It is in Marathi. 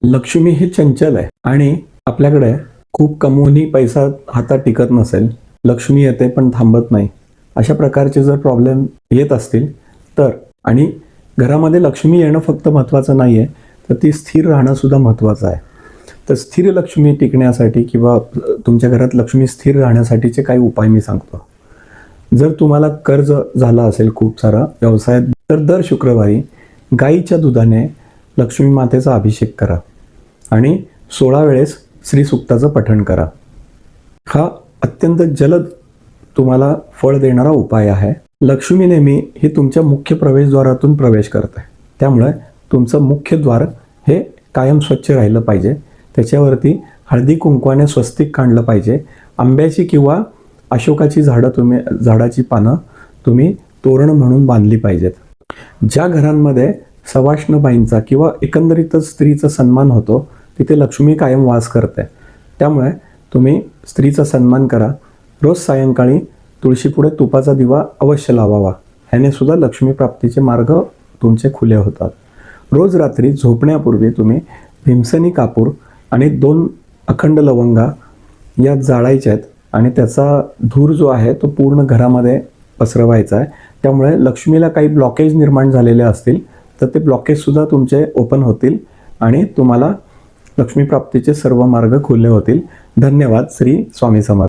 लक्ष्मी ही चंचल आहे आणि आपल्याकडे खूप कमवूनही पैसा हातात टिकत नसेल, लक्ष्मी येते पण थांबत नाही, अशा प्रकारचे जर प्रॉब्लेम येत असतील तर आणि घरामध्ये लक्ष्मी येणं फक्त महत्त्वाचं नाही आहे, तर ती स्थिर राहणं सुद्धा महत्त्वाचं आहे. तर स्थिर लक्ष्मी टिकण्यासाठी किंवा तुमच्या घरात लक्ष्मी स्थिर राहण्यासाठीचे काही उपाय मी सांगतो. जर तुम्हाला कर्ज झालं असेल खूप सारा व्यवसायात, तर दर शुक्रवारी गाईच्या दुधाने लक्ष्मी मातेचा अभिषेक करा आणि 16 वेळेस श्रीसूक्ताचं पठण करा. हा अत्यंत जलद तुम्हाला फळ देणारा उपाय आहे. लक्ष्मी नेहमी ही तुमच्या मुख्य प्रवेशद्वारातून प्रवेश करते, त्यामुळे तुमचं मुख्य द्वार हे कायम स्वच्छ राहिलं पाहिजे. त्याच्यावरती हळदी कुंकवाने स्वस्तिक काढलं पाहिजे. आंब्याची किंवा अशोकाची झाडाची पानं तुम्ही तोरण म्हणून बांधली पाहिजेत. ज्या घरांमध्ये सवाष्णबाईंचा किंवा एकंदरीतच स्त्रीचा सन्मान होतो, तिथे लक्ष्मी कायम वास करते. त्यामुळे तुम्ही स्त्रीचा सन्मान करा. रोज सायंकाळी तुळशीपुढे तुपाचा दिवा अवश्य लावावा. ह्याने सुद्धा लक्ष्मी प्राप्तीचे मार्ग तुमचे खुले होतात. रोज रात्री झोपण्यापूर्वी तुम्ही भीमसेनी कापूर आणि 2 अखंड लवंगा या जाळायच्या आहेत आणि त्याचा धूर जो आहे तो पूर्ण घरामध्ये पसरवायचा आहे. त्यामुळे लक्ष्मीला काही ब्लॉकेज निर्माण झालेले असतील तर ते ब्लॉकेजसुद्धा तुमचे ओपन होतील आणि तुम्हाला लक्ष्मीप्राप्तीचे सर्व मार्ग खुले होतील. धन्यवाद. श्री स्वामी समर्थ.